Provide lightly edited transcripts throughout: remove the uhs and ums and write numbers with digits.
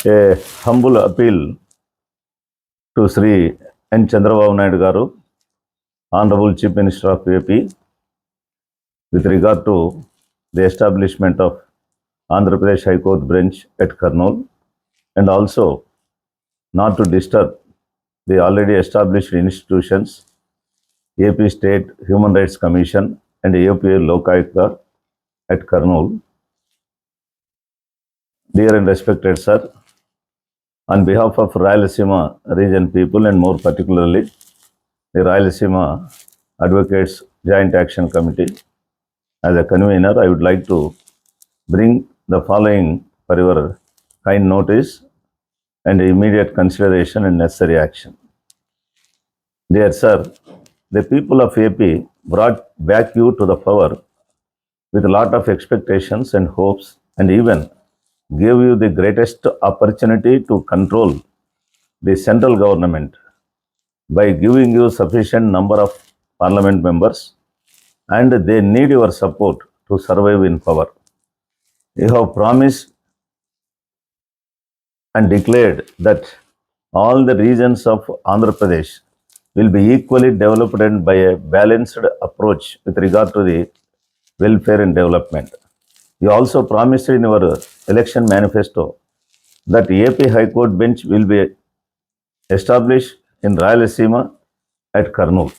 A humble appeal to Sri.N. Chandrababunaidu garu, Honorable Chief Minister of AP, with regard to the establishment of Andhra Pradesh High Court branch at Kurnool, and also not to disturb the already established institutions, AP State Human Rights Commission and AP Lokayuktha at Kurnool. Dear and respected sir, on behalf of Rayalaseema region people and more particularly the Rayalaseema Advocates Joint Action Committee, as a convener, I would like to bring the following for your kind notice and immediate consideration and necessary action. Dear sir, the people of AP brought back you to the power with a lot of expectations and hopes, and even gave you the greatest opportunity to control the central government by giving you sufficient number of parliament members, and they need your support to survive in power. You have promised and declared that all the regions of Andhra Pradesh will be equally developed and by a balanced approach with regard to the welfare and development. You also promised in your election manifesto that APHigh Court bench will be established in Rayalaseema at Kurnool.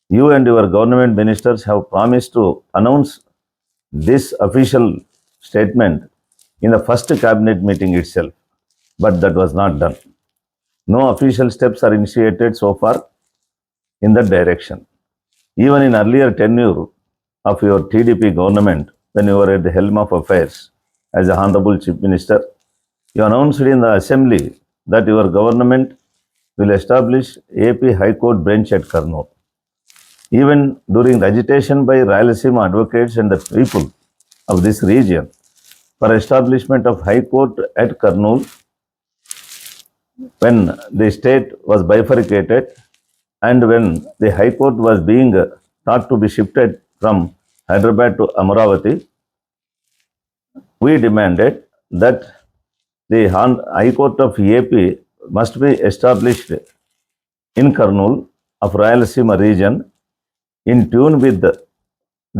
You and your government ministers have promised to announce this official statement in the first cabinet meeting itself, but that was not done. No official steps are initiated so far in that direction. Even in earlier tenure of your TDP government, when you were at the helm of affairs as a Honorable Chief Minister, you announced in the Assembly that your government will establish APHigh Court bench at Kurnool. Even during the agitation by Rayalaseema advocates and the people of this region for establishment of High Court at Kurnool, when the state was bifurcated and when the High Court was being thought to be shifted from Hyderabad to Amaravathi, we demanded that the High Court of AP must be established in Kurnool of Rayalaseema region in tune with the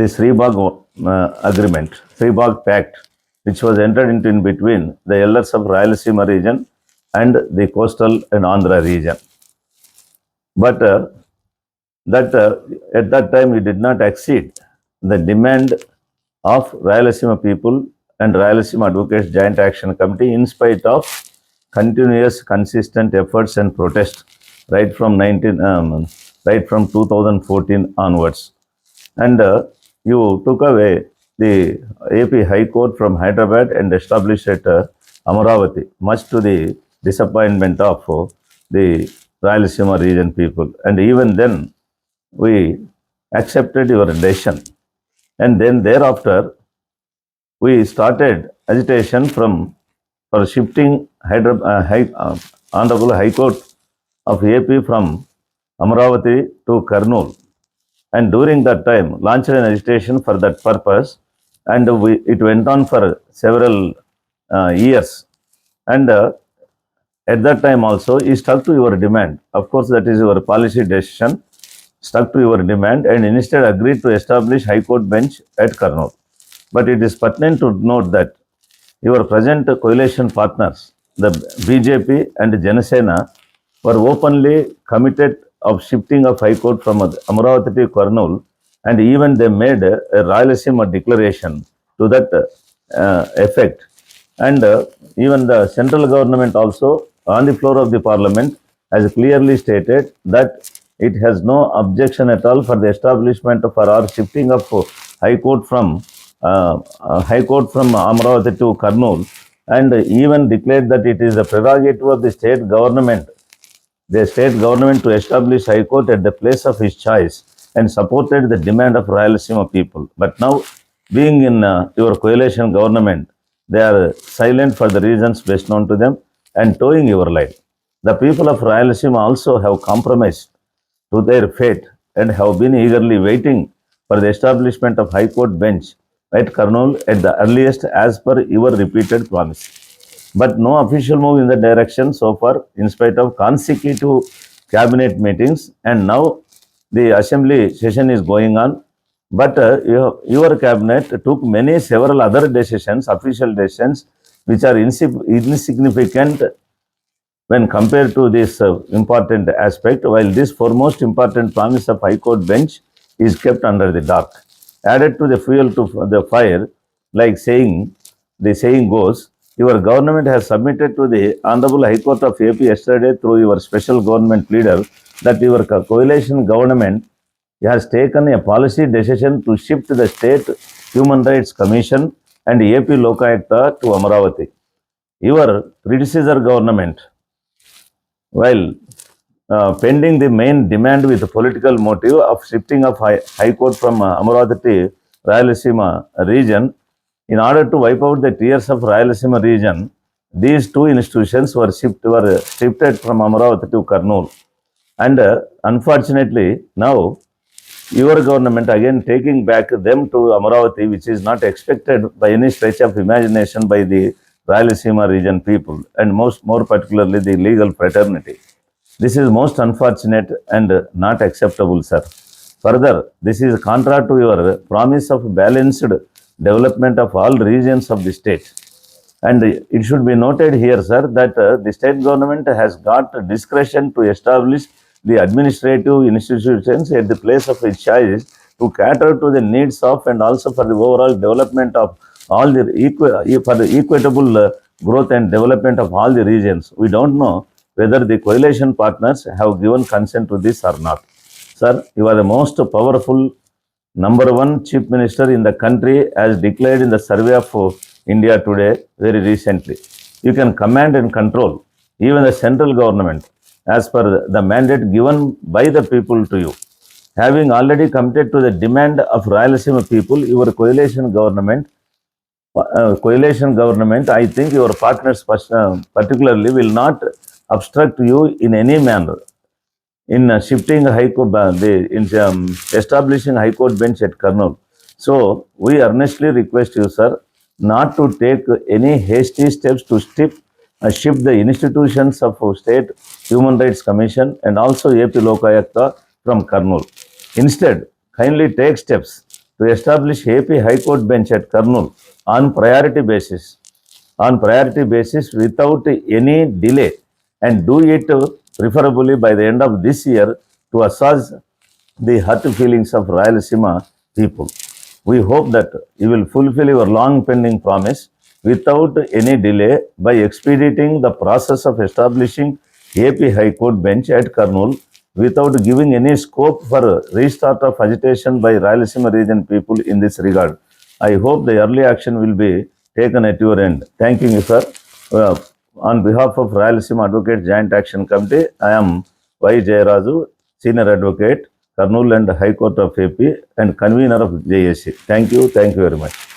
Sri.Y.Jayaraju agreement, Sri.Y.Jayaraju pact, which was entered into in between the elders of Rayalaseema region and the coastal and Andhra region. But at that time, we did not exceed the demand of Rayalaseema people and Rayalaseema Advocates Joint Action Committee in spite of continuous, consistent efforts and protests right from 2014 onwards. And you took away the AP High Court from Hyderabad and established at Amaravathi, much to the disappointment of the Rayalaseema region people. And even then, we accepted your decision. And then thereafter, we started agitation for shifting Honorable High Court of AP from Amaravathi to Kurnool. And during that time, launched an agitation for that purpose, and it went on for several years. And at that time also, he stuck to your demand. Of course, that is your policy decision, stuck to your demand, and instead agreed to establish High Court bench at Kurnool. But it is pertinent to note that your present coalition partners, the BJP and Janasena, were openly committed of shifting of High Court from Amaravathi to Kurnool, and even they made a Rayalaseema declaration to that effect. And even the central government also, on the floor of the parliament, has clearly stated that it has no objection at all for the establishment of our shifting of High Court from Amaravathi to Kurnool, and even declared that it is the prerogative of the state government to establish High Court at the place of his choice, and supported the demand of Rayalaseema people. But now, being in your coalition government, they are silent for the reasons best known to them and towing your line. The people of Rayalaseema also have compromised to their fate and have been eagerly waiting for the establishment of High Court bench at Kurnool at the earliest as per your repeated promise. but no official move in the direction so far in spite of consecutive cabinet meetings, and now the assembly session is going on. But your cabinet took several other decisions, official decisions, which are insignificant when compared to this important aspect, while this foremost important promise of High Court bench is kept under the dark. Added to the fuel to the fire, like the saying goes, your government has submitted to the Honorable High Court of AP yesterday through your special government leader that your coalition government has taken a policy decision to shift the State Human Rights Commission and AP Lokayukta to Amaravathy. Your predecessor government, while pending the main demand with the political motive of shifting of High Court from Amaravathi Rayalaseema region, in order to wipe out the tears of Rayalaseema region, these two institutions were shifted from Amaravathi to Kurnool. And unfortunately, now your government again taking back them to Amaravathi, which is not expected by any stretch of imagination by the Rayalaseema region people, and more particularly the legal fraternity. This is most unfortunate and not acceptable, sir. Further, this is contrary to your promise of balanced development of all regions of the state. And it should be noted here, sir, that the state government has got discretion to establish the administrative institutions at the place of its choice to cater to the needs of and also for the overall development of all the equitable growth and development of all the regions. We don't know whether the coalition partners have given consent to this or not. Sir, you are the most powerful number one chief minister in the country as declared in the survey of India today very recently. You can command and control even the central government as per the mandate given by the people to you. Having already committed to the demand of Rayalaseema people, your coalition government, I think your partners particularly will not obstruct you in any manner in shifting High Court, establishing High Court bench at Kurnool. So we earnestly request you, sir, not to take any hasty steps to shift the institutions of State Human Rights Commission and also AP Lokayukta from Kurnool. Instead, kindly take steps to establish APHigh Court bench at Kurnool on priority basis without any delay, and do it preferably by the end of this year to assuage the hurt feelings of Rayalaseema people. We hope that you will fulfill your long pending promise without any delay by expediting the process of establishing APHigh Court bench at Kurnool without giving any scope for restart of agitation by Rayalaseema region people in this regard. I hope the early action will be taken at your end. Thank you, sir. On behalf of Rayalaseema Advocate Joint Action Committee, I am Y. Jayaraju, Senior Advocate, Kurnool and High Court of AP and Convener of JAC. Thank you very much.